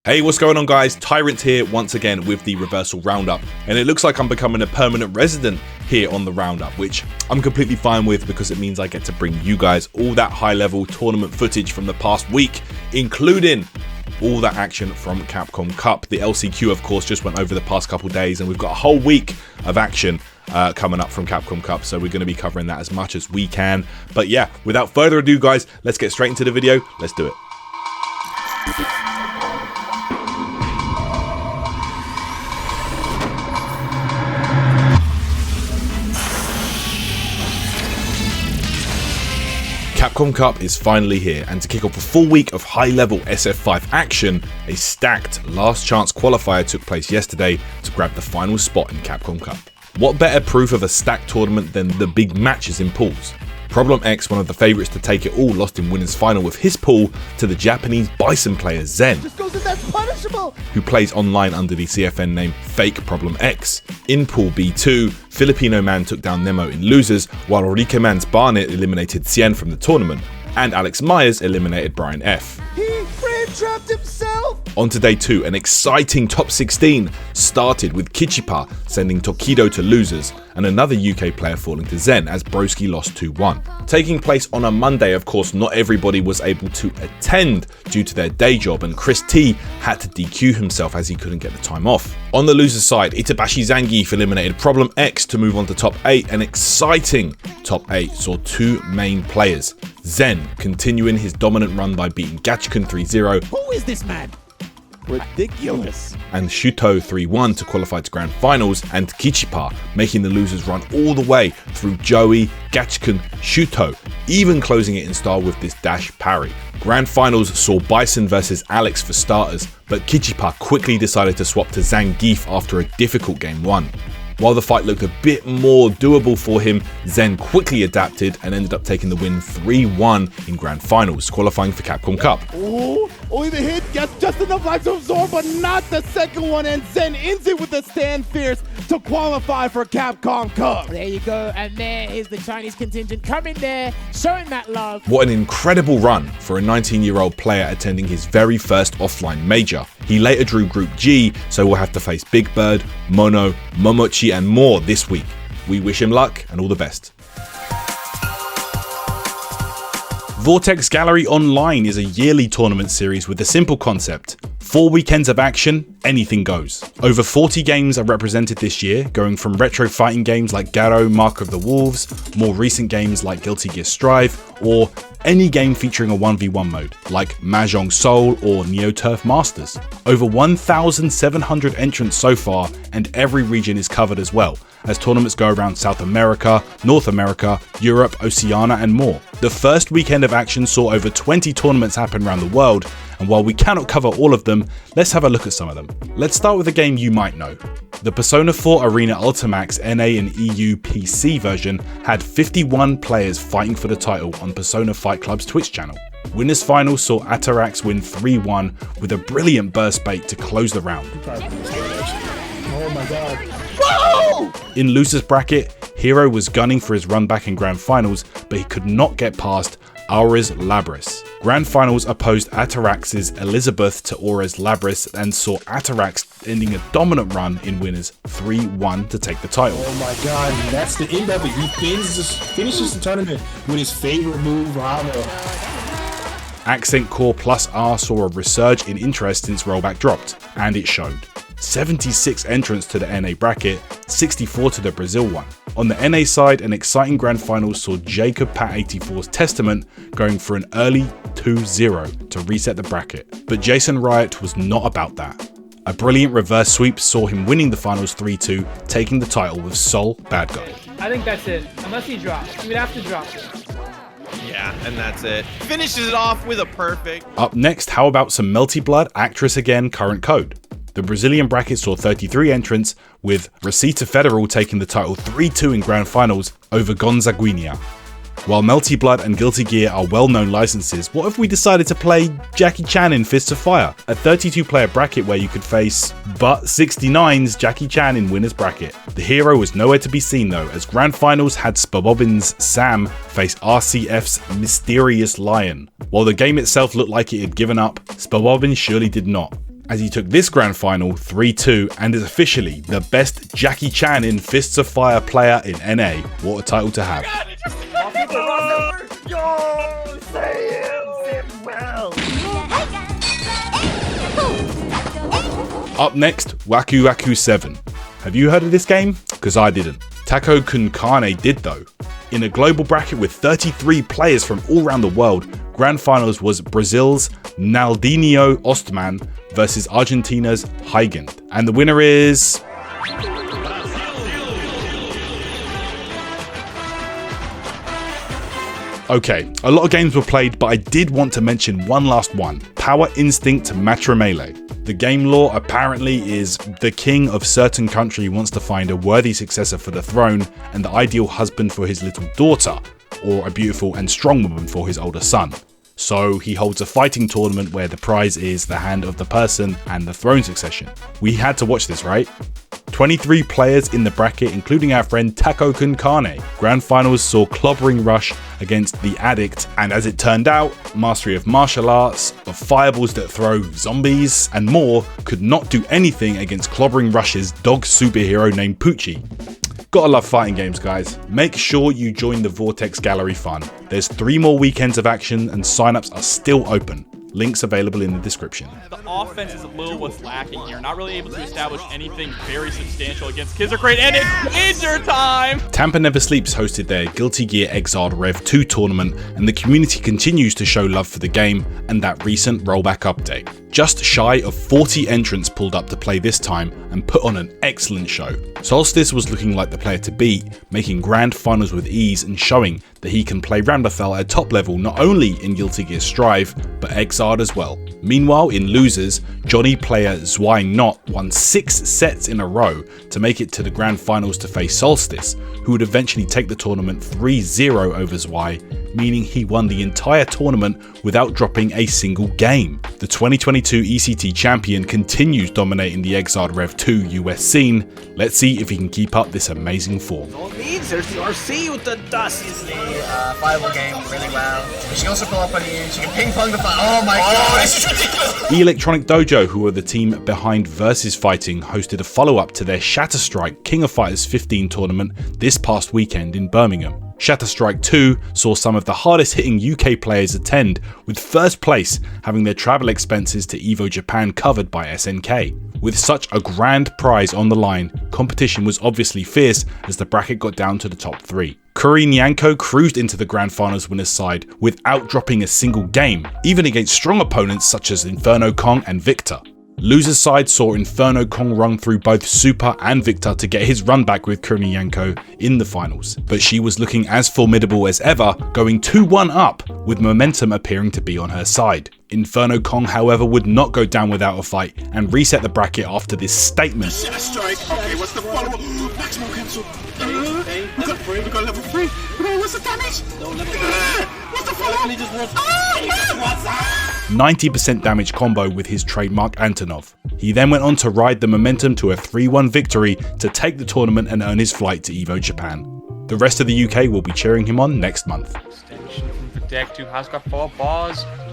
Hey, what's going on guys? Tyrant here once again with the Reversal Roundup, and it looks like I'm becoming a permanent resident here on the Roundup, which I'm completely fine with because it means I get to bring you guys all that high level tournament footage from the past week, including all that action from Capcom Cup. The LCQ of course just went over the past couple days, and we've got a whole week of action coming up from Capcom Cup, so we're going to be covering that as much as we can. But yeah, without further ado guys, let's get straight into the video. Let's do it. Capcom Cup is finally here, and to kick off a full week of high-level SF5 action, a stacked last chance qualifier took place yesterday to grab the final spot in Capcom Cup. What better proof of a stacked tournament than the big matches in pools? Problem X, one of the favourites to take it all, lost in winners final with his pool to the Japanese Bison player Zen, who plays online under the CFN name Fake Problem X. In Pool B2, Filipino Man took down Nemo in losers, while Rica Man's Barnet eliminated Cien from the tournament, and Alex Myers eliminated Brian F. He trapped himself! On to day 2, an exciting top 16 started with Kichipa sending Tokido to losers, and another UK player falling to Zen as Broski lost 2-1. Taking place on a Monday, of course, not everybody was able to attend due to their day job, and Chris T had to DQ himself as he couldn't get the time off. On the loser side, Itabashi Zangief eliminated Problem X to move on to top 8. An exciting top 8 saw two main players. Zen continuing his dominant run by beating Gachikun 3-0. Who is this man? Ridiculous. And Shuto 3-1 to qualify to grand finals, and Kichipa making the losers run all the way through Joey, Gachikun, Shuto, even closing it in style with this dash parry. Grand finals saw Bison versus Alex for starters, but Kichipa quickly decided to swap to Zangief after a difficult game 1. While the fight looked a bit more doable for him, Zen quickly adapted and ended up taking the win 3-1 in grand finals, qualifying for Capcom Cup. The hit gets just enough life to absorb, but not the second one, and Zen ends it with a stand fierce to qualify for Capcom Cup. There you go, and there is the Chinese contingent coming there, showing that love. What an incredible run for a 19-year-old player attending his very first offline major. He later drew Group G, so we'll have to face Big Bird, Mono, Momochi and more this week. We wish him luck and all the best. Vortex Gallery Online is a yearly tournament series with a simple concept. 4 weekends of action, anything goes. Over 40 games are represented this year, going from retro fighting games like Garo, Mark of the Wolves, more recent games like Guilty Gear Strive, or any game featuring a 1v1 mode, like Mahjong Soul or Neo Turf Masters. Over 1,700 entrants so far, and every region is covered as well, as tournaments go around South America, North America, Europe, Oceania and more. The first weekend of action saw over 20 tournaments happen around the world, and while we cannot cover all of them, let's have a look at some of them. Let's start with a game you might know. The Persona 4 Arena Ultimax NA and EU PC version had 51 players fighting for the title on Persona Fight Club's Twitch channel. Winners final saw Atarax win 3-1 with a brilliant burst bait to close the round. Oh my god. Whoa! In losers bracket, Hero was gunning for his run back in grand finals, but he could not get past Aures Labris. Grand finals opposed Atarax's Elizabeth to Aures Labris and saw Atarax ending a dominant run in winners 3-1 to take the title. Oh my god, that's the end of it. He finishes the tournament with his favorite move, Bravo. Accent Core Plus R saw a resurge in interest since rollback dropped, and it showed. 76 entrants to the NA bracket, 64 to the Brazil one. On the NA side, an exciting grand final saw Jacob Pat 84's Testament going for an early 2-0 to reset the bracket, but Jason Riot was not about that. A brilliant reverse sweep saw him winning the finals 3-2, taking the title with Sol Bad Guy. I think that's it, unless he drops. He would have to drop it. Yeah, and that's it. Finishes it off with a perfect. Up next, how about some Melty Blood, Actress Again, current code. The Brazilian bracket saw 33 entrants, with Receita Federal taking the title 3-2 in grand finals over Gonzaguinha. While Melty Blood and Guilty Gear are well-known licenses, what if we decided to play Jackie Chan in Fists of Fire? A 32-player bracket where you could face But 69's Jackie Chan in winner's bracket. The hero was nowhere to be seen though, as grand finals had Spabobin's Sam face RCF's Mysterious Lion. While the game itself looked like it had given up, Spabobin surely did not. as he took this grand final 3-2 and is officially the best Jackie Chan in Fists of Fire player in NA. What a title to have. Up next, Waku Waku 7. Have you heard of this game? Because I didn't. Tako Kun Kane did though. In a global bracket with 33 players from all around the world, grand finals was Brazil's Naldinho Ostman versus Argentina's Hylian. And the winner is... Okay, a lot of games were played, but I did want to mention one last one. Power Instinct Matra Melee. The game lore apparently is the king of certain country wants to find a worthy successor for the throne and the ideal husband for his little daughter, or a beautiful and strong woman for his older son. So he holds a fighting tournament where the prize is the hand of the person and the throne succession. We had to watch this, right? 23 players in the bracket, including our friend Tako Kun Kane. Grand finals saw Clobbering Rush against the Addict, and as it turned out, mastery of martial arts, of fireballs that throw zombies, and more could not do anything against Clobbering Rush's dog superhero named Poochie. Gotta love fighting games, guys. Make sure you join the Vortex Gallery fun. There's 3 more weekends of action and signups are still open. Links available in the description. The offense is a little what's lacking here. Not really able to establish anything very substantial against Kids Are Great, and it's injure time! Tampa Never Sleeps hosted their Guilty Gear Exiled Rev 2 tournament, and the community continues to show love for the game and that recent rollback update. Just shy of 40 entrants pulled up to play this time and put on an excellent show. Solstice was looking like the player to beat, making grand finals with ease and showing that he can play Randafel at top level not only in Guilty Gear Strive, but Exiled as well. Meanwhile, in losers, Johnny player Zwei Not won 6 sets in a row to make it to the grand finals to face Solstice, who would eventually take the tournament 3-0 over Zwei, meaning he won the entire tournament without dropping a single game. The 2022 ECT champion continues dominating the Exiled Rev 2 US scene. Let's see if he can keep up this amazing form. There's the RC with the dust. The fireball game really well. She can also pull up on you. She can ping pong the fire. Oh my god, this is ridiculous! Electronic Dojo, who are the team behind Versus Fighting, hosted a follow-up to their Shatter Strike King of Fighters 15 tournament this past weekend in Birmingham. Shatter Strike 2 saw some of the hardest hitting UK players attend, with first place having their travel expenses to EVO Japan covered by SNK. With such a grand prize on the line, competition was obviously fierce as the bracket got down to the top 3. Kuri Nyanko cruised into the grand finals winners side without dropping a single game, even against strong opponents such as Inferno Kong and Victor. Losers side saw Inferno Kong run through both Super and Victor to get his run back with Kurnyanko in the finals, but she was looking as formidable as ever, going 2-1 up, with momentum appearing to be on her side. Inferno Kong, however, would not go down without a fight and reset the bracket after this statement. Strike. Okay, what's the follow-up? Maximum cancel. We got level 3. What's the damage? What's the follow-up? 90% damage combo with his trademark Antonov. He then went on to ride the momentum to a 3-1 victory to take the tournament and earn his flight to EVO Japan. The rest of the UK will be cheering him on next month.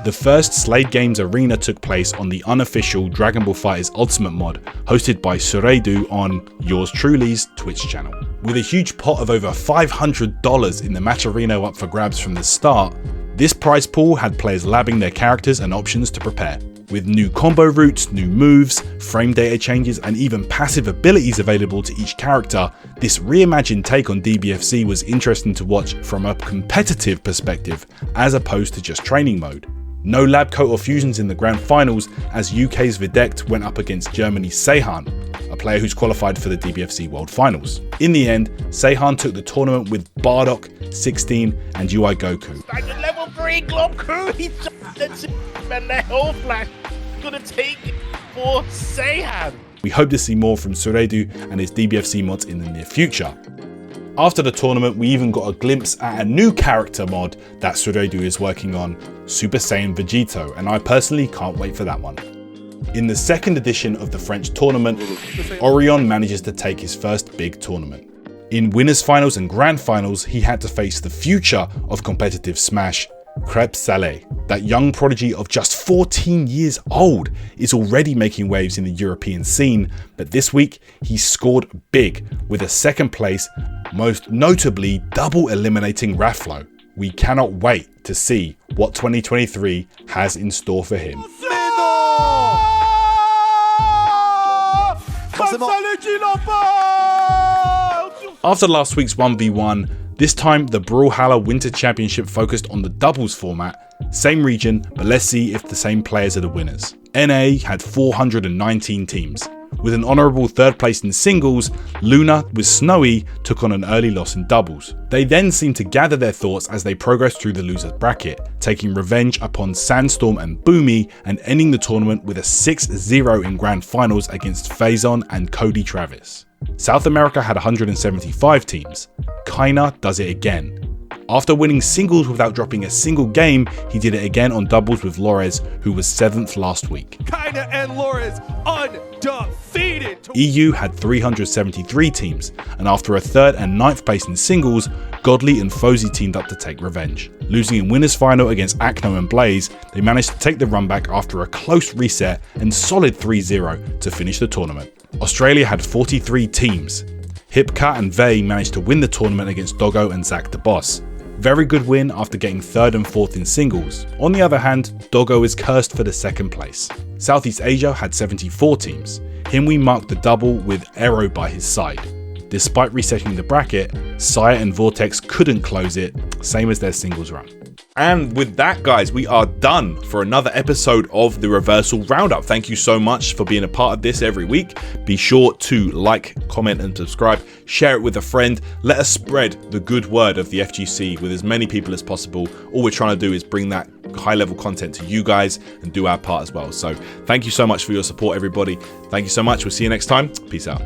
The first Slade Games Arena took place on the unofficial Dragon Ball FighterZ Ultimate mod, hosted by Suredu on yours truly's Twitch channel. With a huge pot of over $500 in the match arena up for grabs from the start, this prize pool had players labbing their characters and options to prepare. With new combo routes, new moves, frame data changes, and even passive abilities available to each character, this reimagined take on DBFZ was interesting to watch from a competitive perspective as opposed to just training mode. No lab coat or fusions in the grand finals as UK's Videkt went up against Germany's Seihan, a player who's qualified for the DBFZ World Finals. In the end, Seihan took the tournament with Bardock, 16 and UI Goku. Level 3 Glob Crew, he's and their whole flash gonna take it for Seihan. We hope to see more from Suredu and his DBFZ mods in the near future. After the tournament, we even got a glimpse at a new character mod that Suredu is working on, Super Saiyan Vegito, and I personally can't wait for that one. In the second edition of the French tournament, Orion manages to take his first big tournament. In winners finals and grand finals, he had to face the future of competitive Smash, KOFXV. That young prodigy of just 14 years old is already making waves in the European scene, but this week he scored big with a second place, most notably double eliminating Raflo. We cannot wait to see what 2023 has in store for him. After last week's 1v1, this time the Brawlhalla Winter Championship focused on the doubles format. Same region, but let's see if the same players are the winners. NA had 419 teams. With an honourable third place in singles, Luna with Snowy took on an early loss in doubles. They then seemed to gather their thoughts as they progressed through the losers bracket, taking revenge upon Sandstorm and Boomy and ending the tournament with a 6-0 in grand finals against Faison and Cody Travis. South America had 175 teams. Kaina does it again. After winning singles without dropping a single game, he did it again on doubles with Lores, who was 7th last week. Kaina and Lores undefeated. EU had 373 teams, and after a 3rd and 9th place in singles, Godly and Fozy teamed up to take revenge. Losing in winners final against Acno and Blaze, they managed to take the run back after a close reset and solid 3-0 to finish the tournament. Australia had 43 teams. Hipka and Vey managed to win the tournament against Doggo and Zach the Boss. Very good win after getting 3rd and 4th in singles. On the other hand, Doggo is cursed for the 2nd place. Southeast Asia had 74 teams. Himwe marked the double with Aero by his side. Despite resetting the bracket, Sire and Vortex couldn't close it, same as their singles run. And with that, guys, we are done for another episode of the Reversal Roundup. Thank you so much for being a part of this every week. Be sure to like, comment, and subscribe. Share it with a friend. Let us spread the good word of the FGC with as many people as possible. All we're trying to do is bring that high-level content to you guys and do our part as well. So thank you so much for your support, everybody. Thank you so much. We'll see you next time. Peace out.